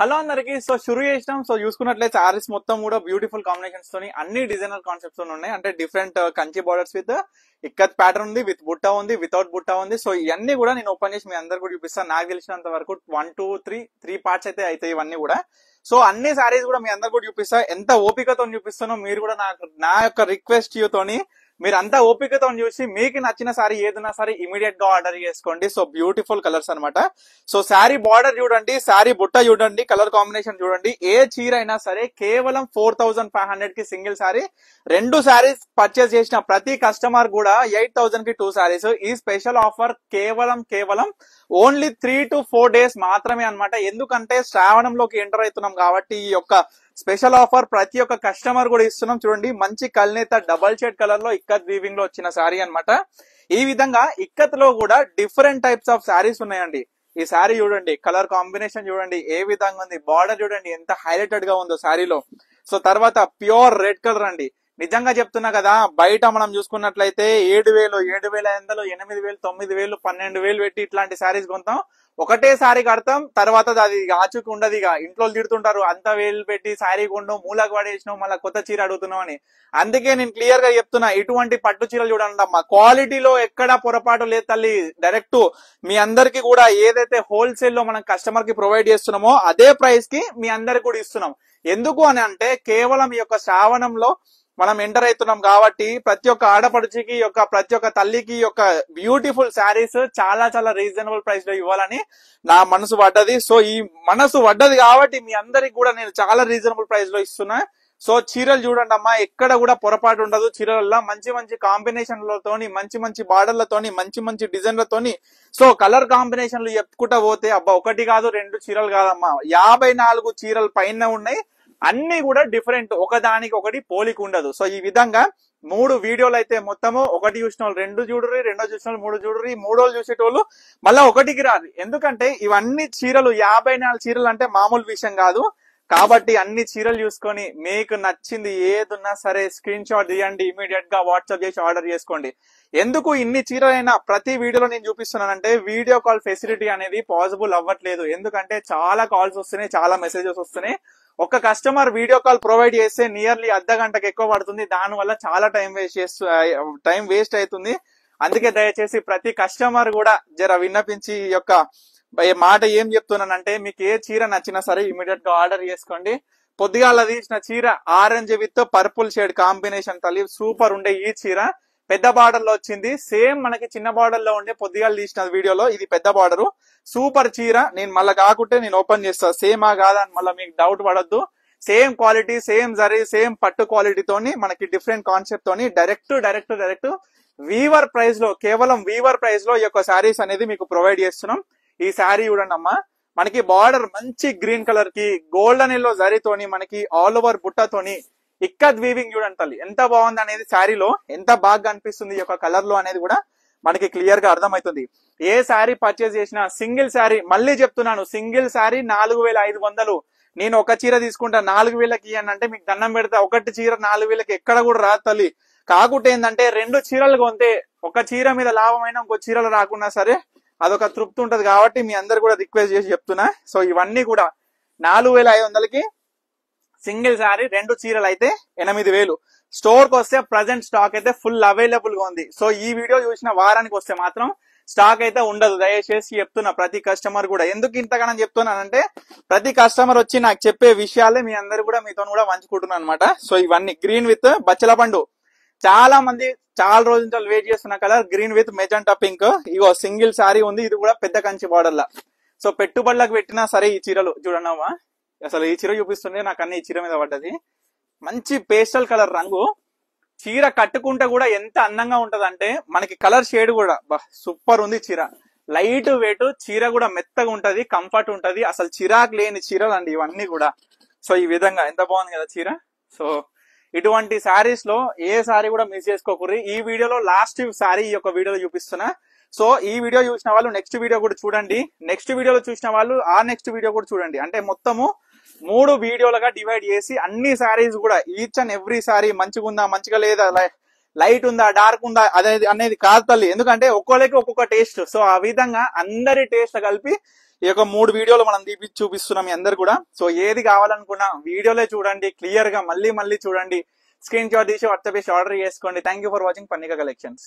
Hello అందరికి. So షురు చేసినాం. So చూసుకున్నట్లయితే సారీస్ మొత్తం కూడా బ్యూటిఫుల్ కాంబినేషన్స్ తోని అన్ని డిజైనర్ కాన్సెప్ట్స్ ఉన్నాయి. అంటే different Kanchi borders with ikat pattern ఉంది, విత్ బుట్ట ఉంది, వితౌట్ బుట్ట ఉంది. సో ఇవన్నీ కూడా నేను ఓపెన్ చేసి మీ అందరు కూడా చూపిస్తాను. నాకు తెలిసినంత వరకు 1 2 3 పార్ట్స్ అయితే అవుతాయి ఇవన్నీ కూడా. సో అన్ని సారీస్ కూడా మీ అందరు కూడా చూపిస్తా. ఎంత ఓపికతో చూపిస్తానో మీరు కూడా నా యొక్క రిక్వెస్ట్ తోని మీరు అంతా ఓపికతో చూసి మీకు నచ్చిన సారీ ఏదైనా సరే ఇమీడియట్ గా ఆర్డర్ చేసుకోండి. సో బ్యూటిఫుల్ కలర్స్ అనమాట. సో శారీ బార్డర్ చూడండి, శారీ బుట్ట చూడండి, కలర్ కాంబినేషన్ చూడండి. ఏ చీర అయినా సరే కేవలం 4500 కి సింగిల్ సారీ. 2 సారీస్ పర్చేస్ చేసిన ప్రతి కస్టమర్ కూడా 8000 కి 2 సారీస్. ఈ స్పెషల్ ఆఫర్ కేవలం ఓన్లీ 3 to 4 days మాత్రమే అనమాట. ఎందుకంటే శ్రావణంలోకి ఎంటర్ అవుతున్నాం కాబట్టి ఈ యొక్క స్పెషల్ ఆఫర్ ప్రతి ఒక్క కస్టమర్ కూడా ఇస్తున్నాం. చూడండి, మంచి కల్నేత డబల్ షేడ్ కలర్ లో ఇక్కత్ వీవింగ్ లో వచ్చిన సారీ అనమాట. ఈ విధంగా ఇక్కత్ లో కూడా డిఫరెంట్ టైప్స్ ఆఫ్ సారీస్ ఉన్నాయండి. ఈ సారీ చూడండి, కలర్ కాంబినేషన్ చూడండి ఏ విధంగా ఉంది, బార్డర్ చూడండి ఎంత హైలైటెడ్ గా ఉందో సారీలో. సో తర్వాత ప్యూర్ రెడ్ కలర్ అండి. నిజంగా చెప్తున్నా కదా, బయట మనం చూసుకున్నట్లయితే 7000, 7500, 8000, 9000, 12000 పెట్టి ఇట్లాంటి సారీస్ కొంటాం. ఒకటే సారీ కడతాం, తర్వాత అది ఆచుకు ఉండదు. ఇక ఇంట్లో తిడుతుంటారు, అంత వేలు పెట్టి సారీ కొండు మూలకు పడేసినావు, మళ్ళీ కొత్త చీర అడుగుతున్నావు అని. అందుకే నేను క్లియర్ గా చెప్తున్నా, ఇటువంటి పట్టు చీరలు చూడండి అమ్మా, క్వాలిటీలో ఎక్కడా పొరపాటు లేదు తల్లి. డైరెక్ట్ మీ అందరికి కూడా ఏదైతే హోల్సేల్ లో మనం కస్టమర్ కి ప్రొవైడ్ చేస్తున్నామో అదే ప్రైస్ కి మీ అందరికి కూడా ఇస్తున్నాం. ఎందుకు అని అంటే కేవలం ఈ యొక్క శ్రావణంలో మనం ఎంటర్ అవుతున్నాం కాబట్టి ప్రతి ఒక్క ఆడపడుచుకి ప్రతి ఒక్క తల్లికి బ్యూటిఫుల్ శారీస్ చాలా చాలా రీజనబుల్ ప్రైస్ లో ఇవ్వాలని నా మనసు పడ్డది. సో ఈ మనసు పడ్డది కాబట్టి మీ అందరికి కూడా నేను చాలా రీజనబుల్ ప్రైస్ లో ఇస్తున్నా. సో చీరలు చూడండి అమ్మా, ఎక్కడ కూడా పొరపాటు ఉండదు. చీరలలో మంచి మంచి కాంబినేషన్లతోని, మంచి మంచి బార్డర్లతోని, మంచి మంచి డిజైన్లతోని, సో కలర్ కాంబినేషన్లు చెప్పుకుంటా పోతే అబ్బా ఒకటి కాదు 2 చీరలు కాదమ్మా, 54 చీరలు పైన ఉన్నాయి. అన్ని కూడా డిఫరెంట్, ఒకదానికి ఒకటి పోలిక ఉండదు. సో ఈ విధంగా 3 వీడియోలు అయితే మొత్తము, ఒకటి చూసిన వాళ్ళు 2 చూడరు, 2 చూసిన వాళ్ళు 3 చూడరు, 3 చూసేటోళ్ళు మళ్ళా ఒకటికి రాదు. ఎందుకంటే ఇవన్నీ చీరలు 54 చీరలు అంటే మామూలు విషయం కాదు. కాబట్టి అన్ని చీరలు చూసుకొని మీకు నచ్చింది ఏదున్నా సరే స్క్రీన్ షాట్ తీయండి, ఇమీడియట్ గా వాట్సాప్ చేసి ఆర్డర్ చేసుకోండి. ఎందుకు ఇన్ని చీరలైనా ప్రతి వీడియోలో నేను చూపిస్తున్నానంటే వీడియో కాల్ ఫెసిలిటీ అనేది పాసిబుల్ అవ్వట్లేదు. ఎందుకంటే చాలా కాల్స్ వస్తున్నాయి, చాలా మెసేజెస్ వస్తున్నాయి. ఒక కస్టమర్ వీడియో కాల్ ప్రొవైడ్ చేస్తే నియర్లీ అర్ధ గంటకు ఎక్కువ పడుతుంది. దాని వల్ల చాలా టైం వేస్ట్ అవుతుంది. అందుకే దయచేసి ప్రతి కస్టమర్ కూడా జర విన్నపించి ఈ యొక్క మాట ఏం చెప్తున్నానంటే, మీకు ఏ చీర నచ్చినా సరే ఇమీడియట్ గా ఆర్డర్ చేసుకోండి. పొద్దుగాల తీసిన చీర orange with purple shade combination తల్లి, సూపర్ ఉండే ఈ చీర పెద్ద బార్డర్ లో వచ్చింది. సేమ్ మనకి చిన్న బార్డర్ లో ఉండే పొద్దుగాల తీసిన వీడియోలో ఇది పెద్ద బార్డర్. సూపర్ చీర. నేను మళ్ళీ కాకుంటే నేను ఓపెన్ చేస్తా, సేమా కాదా అని మళ్ళీ మీకు డౌట్ పడద్దు. Same quality, same zari, same పట్టు క్వాలిటీతోని మనకి డిఫరెంట్ కాన్సెప్ట్ తోని డైరెక్ట్ వీవర్ ప్రైస్ లో, కేవలం వీవర్ ప్రైస్ లో ఈ యొక్క సారీస్ అనేది మీకు ప్రొవైడ్ చేస్తున్నాం. ఈ శారీ చూడండి అమ్మా, మనకి బార్డర్ మంచి గ్రీన్ కలర్ కి గోల్డెన్ ఎల్లో జరీతోని మనకి ఆల్ ఓవర్ బుట్టతోని ఇక్కత్ వీవింగ్ చూడండి తల్లి ఎంత బాగుంది అనేది, శారీలో ఎంత బాగా అనిపిస్తుంది ఈ యొక్క కలర్ లో అనేది కూడా మనకి క్లియర్ గా అర్థమవుతుంది. ఏ శారీ పర్చేస్ చేసినా సింగిల్ శారీ, మళ్ళీ చెప్తున్నాను, సింగిల్ శారీ 4500. నేను ఒక చీర తీసుకుంటా 4000కి అని అంటే మీకు దండం పెడతా. ఒకటి చీర 4000కి ఎక్కడ కూడా రాదు తల్లి. కాకుంటే ఏంటంటే 2 చీరలు కొంటే ఒక చీర మీద లాభమైన ఇంకో చీరలు రాకున్నా సరే అదొక తృప్తి ఉంటది. కాబట్టి మీ అందరు కూడా రిక్వెస్ట్ చేసి చెప్తున్నా. సో ఇవన్నీ కూడా 4500కి సింగిల్ శారీ, 2 చీరలు అయితే 8000. స్టోర్ కి వస్తే ప్రజెంట్ స్టాక్ అయితే ఫుల్ అవైలబుల్ గా ఉంది. సో ఈ వీడియో చూసిన వారానికి వస్తే మాత్రం స్టాక్ అయితే ఉండదు. దయచేసి చెప్తున్నా ప్రతి కస్టమర్ కూడా. ఎందుకు ఇంతగానో చెప్తున్నానంటే ప్రతి కస్టమర్ వచ్చి నాకు చెప్పే విషయాలే మీ అందరు కూడా మీతో కూడా పంచుకుంటున్నాను అనమాట. సో ఇవన్నీ గ్రీన్ విత్ బచ్చల పండు, చాలా మంది చాలా రోజుల నుంచి వెయిట్ చేస్తున్న colour green with magenta pink. Ego single sari ఉంది, ఇది కూడా పెద్ద కంచి బార్డర్ లా. సో పెట్టుబడులకు పెట్టినా సరే ఈ చీరలు చూడన్నావా, అసలు ఈ చీర చూపిస్తుంటే నాకు అన్ని ఈ చీర మీద పడ్డది. మంచి పేస్టల్ కలర్ రంగు, చీర కట్టుకుంటే కూడా ఎంత అందంగా ఉంటది అంటే మనకి కలర్ షేడ్ కూడా సూపర్ ఉంది చీర. లైట్ వెయిట్, చీర కూడా మెత్తగా ఉంటది, కంఫర్ట్ ఉంటది. అసలు చిరాకు లేని చీరలు అండి ఇవన్నీ కూడా. సో ఈ విధంగా ఎంత బాగుంది కదా చీర. సో ఇటువంటి శారీస్ లో ఏ శారీ కూడా మిస్ చేసుకోకూడదు. ఈ వీడియోలో లాస్ట్ శారీ ఈ యొక్క వీడియోలో చూపిస్తున్నా. సో ఈ వీడియో చూసిన వాళ్ళు నెక్స్ట్ వీడియో కూడా చూడండి, నెక్స్ట్ వీడియోలో చూసిన వాళ్ళు ఆ నెక్స్ట్ వీడియో కూడా చూడండి. అంటే మొత్తము 3 వీడియోలుగా డివైడ్ చేసి అన్ని శారీస్ కూడా ఈచ్ అండ్ ఎవ్రీ శారీ మంచిగా ఉందా, మంచిగా లేదా, లైట్ ఉందా, డార్క్ ఉందా అనేది కాదు తల్లి. ఎందుకంటే ఒక్కొక్కరికి ఒక్కొక్క టేస్ట్. సో ఆ విధంగా అందరి టేస్ట్ కలిపి ఈ యొక్క 3 వీడియోలు మనం చూపిస్తున్నాం మీ అందరు కూడా. సో ఏది కావాలనుకున్నా వీడియోలే చూడండి, క్లియర్ గా మళ్ళీ చూడండి, స్క్రీన్ షాట్ తీసి వాట్సాప్ చేసి ఆర్డర్ చేసుకోండి. థ్యాంక్ యూ ఫర్ వాచింగ్ పన్నిక కలెక్షన్స్.